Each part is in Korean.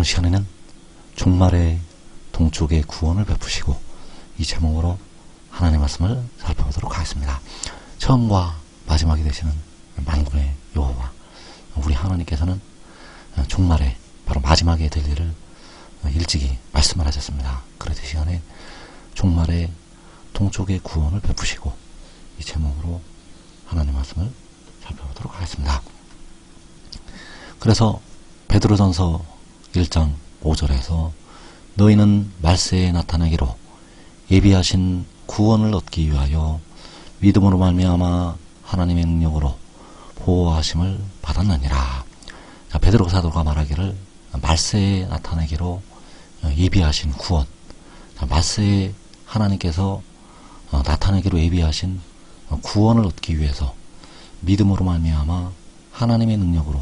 시간에는 종말의 동쪽의 구원을 베푸시고 이 제목으로 하나님의 말씀을 살펴보도록 하겠습니다. 처음과 마지막이 되시는 만군의 여호와 우리 하나님께서는 종말에 바로 마지막에 될 일을 일찍이 말씀을 하셨습니다. 그래서 이 시간에 종말의 동쪽의 구원을 베푸시고 이 제목으로 하나님의 말씀을 살펴보도록 하겠습니다. 그래서 베드로전서 1장 5절에서 너희는 말세에 나타나기로 예비하신 구원을 얻기 위하여 믿음으로 말미암아 하나님의 능력으로 보호하심을 받았느니라. 자, 베드로 사도가 말하기를 말세에 나타나기로 예비하신 구원. 자, 말세에 하나님께서 나타나기로 예비하신 구원을 얻기 위해서 믿음으로 말미암아 하나님의 능력으로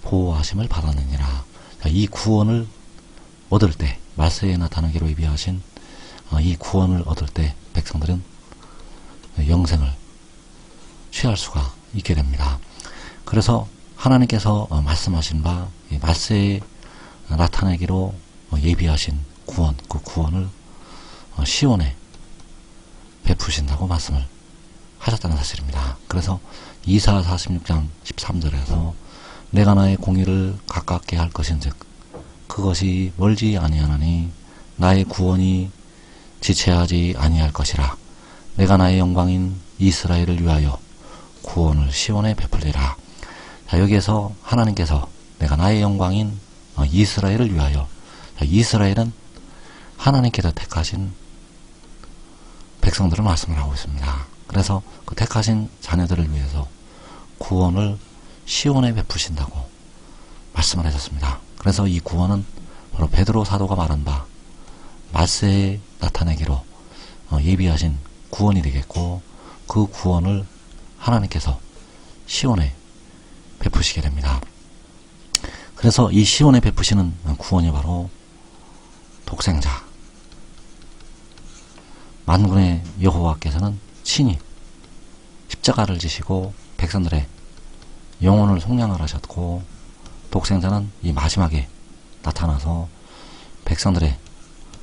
보호하심을 받았느니라. 자, 이 구원을 얻을 때 말세에 나타나기로 예비하신 이 구원을 얻을 때 백성들은 영생을 취할 수가 있게 됩니다. 그래서 하나님께서 말씀하신 바 말세에 나타나기로 예비하신 구원, 그 구원을 시온에 베푸신다고 말씀을 하셨다는 사실입니다. 그래서 이사 46장 13절에서 내가 나의 공의를 가깝게 할 것인즉 그것이 멀지 아니하나니 나의 구원이 지체하지 아니할 것이라. 내가 나의 영광인 이스라엘을 위하여 구원을 시온에 베풀리라. 자, 여기에서 하나님께서 내가 나의 영광인 이스라엘을 위하여, 자, 이스라엘은 하나님께서 택하신 백성들을 말씀을 하고 있습니다. 그래서 그 택하신 자녀들을 위해서 구원을 시온에 베푸신다고 말씀을 하셨습니다. 그래서 이 구원은 바로 베드로 사도가 말한 바 말세에 나타내기로 예비하신 구원이 되겠고 그 구원을 하나님께서 시온에 베푸시게 됩니다. 그래서 이 시온에 베푸시는 구원이 바로 독생자 만군의 여호와께서는 친히 십자가를 지시고 백성들의 영혼을 속량을 하셨고 독생자는 이 마지막에 나타나서 백성들의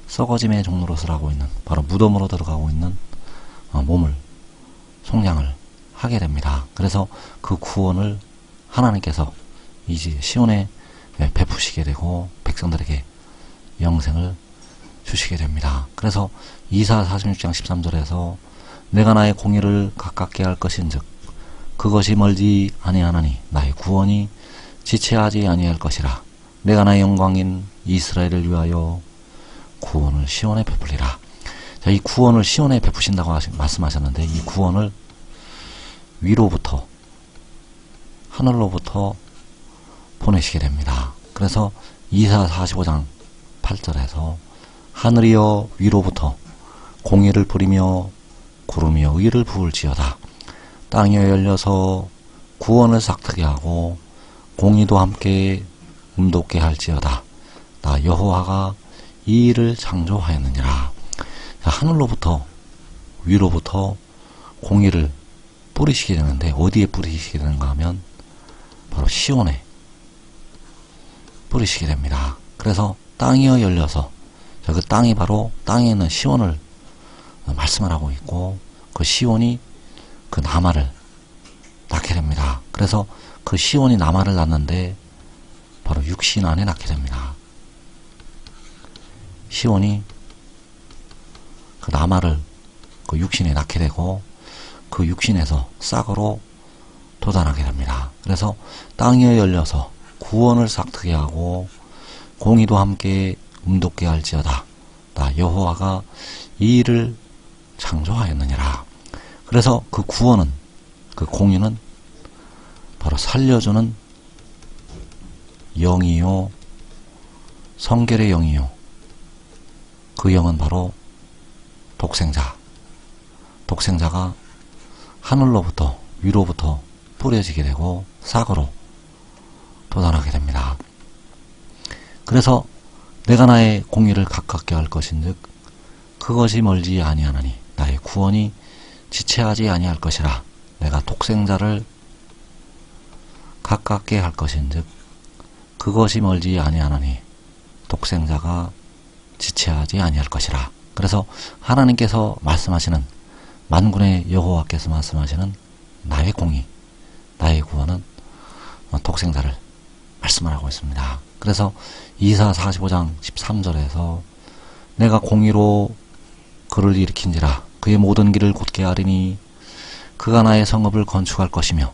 썩어짐의 종로로 서라고 있는 바로 무덤으로 들어가고 있는 몸을 속량을 하게 됩니다. 그래서 그 구원을 하나님께서 이제 시온에 베푸시게 되고 백성들에게 영생을 주시게 됩니다. 그래서 이사 46장 13절에서 내가 나의 공의를 가깝게 할 것인즉 그것이 멀지 아니하나니 나의 구원이 지체하지 아니할 것이라. 내가 나의 영광인 이스라엘을 위하여 구원을 시온에 베풀리라. 자, 이 구원을 시온에 베푸신다고 말씀하셨는데 이 구원을 위로부터 하늘로부터 보내시게 됩니다. 그래서 이사 45장 8절에서 하늘이여 위로부터 공의를 부리며 구름이여 의를 부을지어다. 땅이여 열려서 구원을 싹트게 하고 공의도 함께 음돋게 할지어다. 나 여호와가 이 일을 창조하였느니라. 하늘로부터 위로부터 공의를 뿌리시게 되는데 어디에 뿌리시게 되는가 하면 바로 시온에 뿌리시게 됩니다. 그래서 땅이여 열려서 그 땅이 바로 땅에 있는 시온을 말씀을 하고 있고 그 시온이 그 나마를 낳게 됩니다. 그래서 그 시온이 나마를 낳는데 바로 육신 안에 낳게 됩니다. 시온이 그 나마를 그 육신에 낳게 되고 그 육신에서 싹으로 돋아나게 됩니다. 그래서 땅이 열려서 구원을 싹트게 하고 공의도 함께 음돋게 할지어다. 나 여호와가 이 일을 창조하였느니라. 그래서 그 구원은 그 공의는 바로 살려주는 영이요 성결의 영이요 그 영은 바로 독생자가 하늘로부터 위로부터 뿌려지게 되고 싹으로 돋아나게 됩니다. 그래서 내가 나의 공의를 가깝게 할 것인즉 그것이 멀지 아니하나니 나의 구원이 지체하지 아니할 것이라. 내가 독생자를 가깝게 할 것인즉 그것이 멀지 아니하나니 독생자가 지체하지 아니할 것이라. 그래서 하나님께서 말씀하시는, 만군의 여호와께서 말씀하시는 나의 공의, 나의 구원은 독생자를 말씀을 하고 있습니다. 그래서 이사 45장 13절에서 내가 공의로 그를 일으킨지라 그의 모든 길을 곧게 하리니 그가 나의 성읍을 건축할 것이며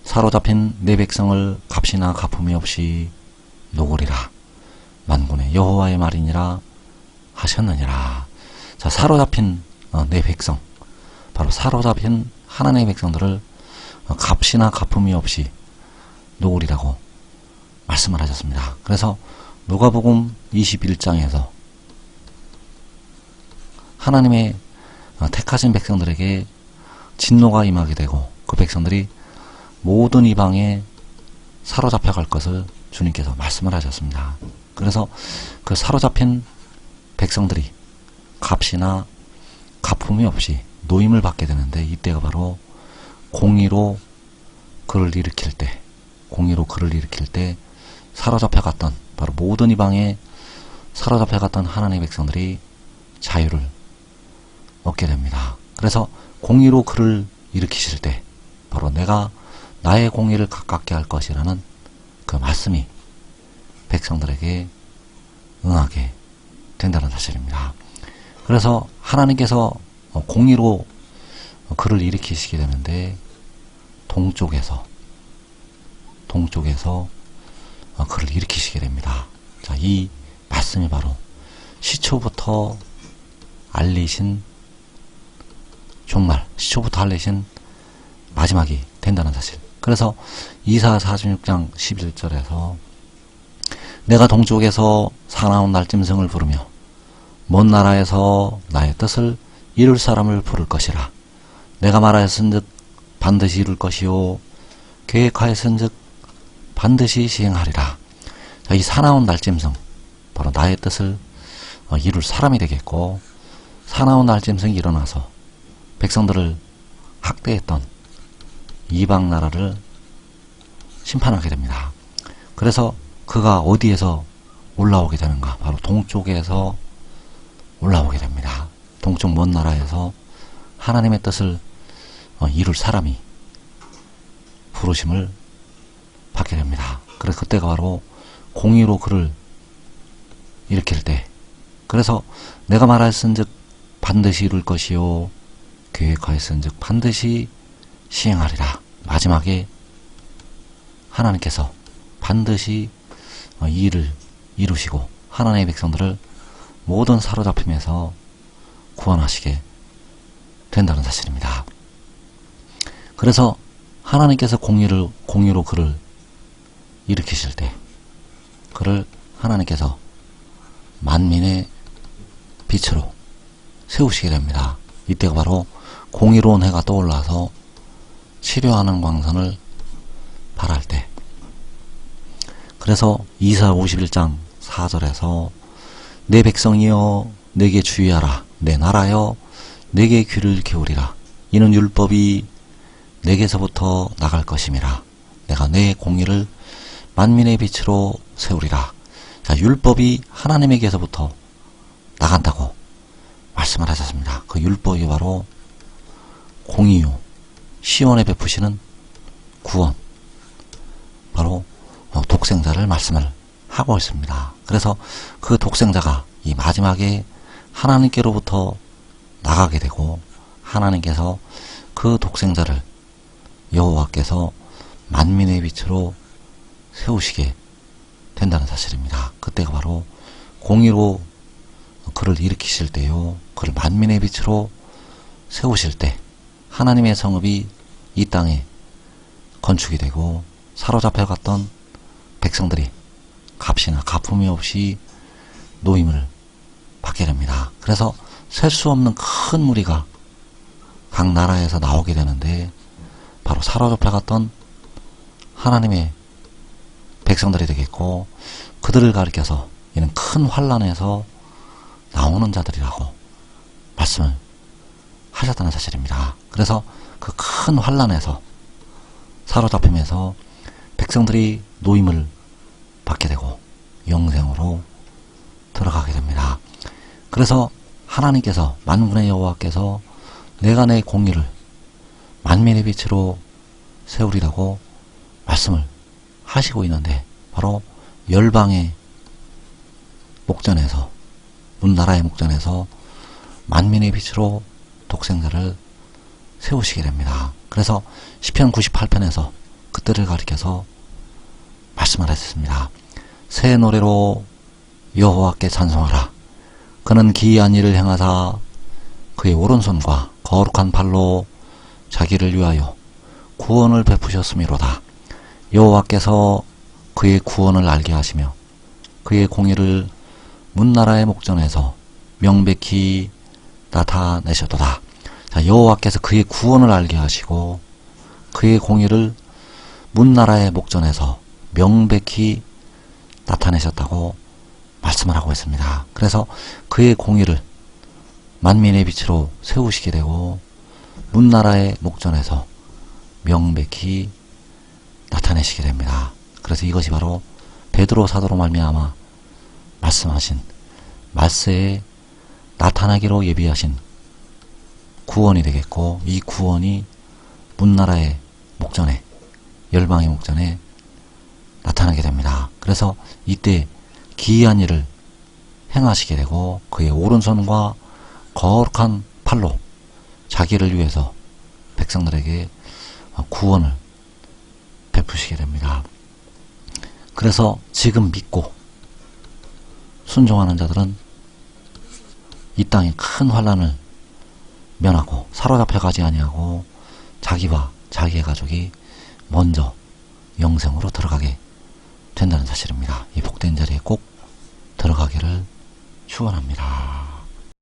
사로잡힌 내 백성을 값이나 갚음이 없이 놓으리라. 만군의 여호와의 말이니라 하셨느니라. 자, 사로잡힌 내 백성, 바로 사로잡힌 하나님의 백성들을 값이나 갚음이 없이 놓으리라고 말씀을 하셨습니다. 그래서 누가복음 21장에서 하나님의 택하신 백성들에게 진노가 임하게 되고 그 백성들이 모든 이방에 사로잡혀 갈 것을 주님께서 말씀을 하셨습니다. 그래서 그 사로잡힌 백성들이 값이나 갚음이 없이 노임을 받게 되는데, 이때가 바로 공의로 그를 일으킬 때, 공의로 그를 일으킬 때 사로잡혀 갔던, 바로 모든 이방에 사로잡혀 갔던 하나님의 백성들이 자유를 얻게 됩니다. 그래서 공의로 그를 일으키실 때 바로 내가 나의 공의를 가깝게 할 것이라는 그 말씀이 백성들에게 응하게 된다는 사실입니다. 그래서 하나님께서 공의로 그를 일으키시게 되는데 동쪽에서 그를 일으키시게 됩니다. 자, 이 말씀이 바로 시초부터 알리신 종말, 시초부터 알리신 마지막이 된다는 사실. 그래서 이사 46장 11절에서 내가 동쪽에서 사나운 날짐승을 부르며 먼 나라에서 나의 뜻을 이룰 사람을 부를 것이라. 내가 말하였은즉 반드시 이룰 것이요 계획하였은즉 반드시 시행하리라. 자, 이 사나운 날짐승, 바로 나의 뜻을 이룰 사람이 되겠고, 사나운 날짐승이 일어나서 백성들을 학대했던 이방 나라를 심판하게 됩니다. 그래서 그가 어디에서 올라오게 되는가? 바로 동쪽에서 올라오게 됩니다. 동쪽 먼 나라에서 하나님의 뜻을 이룰 사람이 부르심을 받게 됩니다. 그래서 그때가 바로 공의로 그를 일으킬 때, 그래서 내가 말하였은즉 반드시 이룰 것이요 계획하였은즉 반드시 시행하리라. 마지막에 하나님께서 반드시 이 일을 이루시고 하나님의 백성들을 모든 사로잡힘에서 구원하시게 된다는 사실입니다. 그래서 하나님께서 공의로 그를 일으키실 때 그를 하나님께서 만민의 빛으로 세우시게 됩니다. 이때가 바로 공의로운 해가 떠올라서 치료하는 광선을 발할 때, 그래서 이사 51장 4절에서 내 백성이여 내게 주의하라. 내 나라여 내게 귀를 기울이라. 이는 율법이 내게서부터 나갈 것임이라. 내가 내 공의를 만민의 빛으로 세우리라. 자, 율법이 하나님에게서부터 나간다고 말씀을 하셨습니다. 그 율법이 바로 공의요 시온에 베푸시는 구원, 바로 독생자를 말씀을 하고 있습니다. 그래서 그 독생자가 이 마지막에 하나님께로부터 나가게 되고 하나님께서 그 독생자를 여호와께서 만민의 빛으로 세우시게 된다는 사실입니다. 그때가 바로 공의로 그를 일으키실 때요, 그를 만민의 빛으로 세우실 때 하나님의 성읍이 이 땅에 건축이 되고 사로잡혀 갔던 백성들이 값이나 갚음이 없이 노임을 받게 됩니다. 그래서 셀 수 없는 큰 무리가 각 나라에서 나오게 되는데 바로 사로잡혀 갔던 하나님의 백성들이 되겠고, 그들을 가리켜서 이는 큰 환난에서 나오는 자들이라고 말씀을 하셨다는 사실입니다. 그래서 그 큰 환난에서 사로잡힘에서 백성들이 노임을 받게 되고 영생으로 그래서 하나님께서, 만군의 여호와께서 내가 내 공의를 만민의 빛으로 세우리라고 말씀을 하시고 있는데, 바로 열방의 목전에서, 문나라의 목전에서 만민의 빛으로 독생자를 세우시게 됩니다. 그래서 시편 98편에서 그때를 가리켜서 말씀을 했습니다. 새 노래로 여호와께 찬송하라. 그는 기이한 일을 행하사 그의 오른손과 거룩한 팔로 자기를 위하여 구원을 베푸셨음이로다. 여호와께서 그의 구원을 알게 하시며 그의 공의를 문나라의 목전에서 명백히 나타내셨도다. 자, 여호와께서 그의 구원을 알게 하시고 그의 공의를 문나라의 목전에서 명백히 나타내셨다고 말씀을 하고 있습니다. 그래서 그의 공의를 만민의 빛으로 세우시게 되고 문나라의 목전에서 명백히 나타내시게 됩니다. 그래서 이것이 바로 베드로 사도로 말미암아 말씀하신 말세에 나타나기로 예비하신 구원이 되겠고, 이 구원이 문나라의 목전에, 열방의 목전에 나타나게 됩니다. 그래서 이때 기이한 일을 행하시게 되고 그의 오른손과 거룩한 팔로 자기를 위해서 백성들에게 구원을 베푸시게 됩니다. 그래서 지금 믿고 순종하는 자들은 이 땅에 큰 환난을 면하고 사로잡혀 가지 아니하고 자기와 자기의 가족이 먼저 영생으로 들어가게 된다는 사실입니다. 이 복된 자리에 꼭 들어가기를 축원합니다.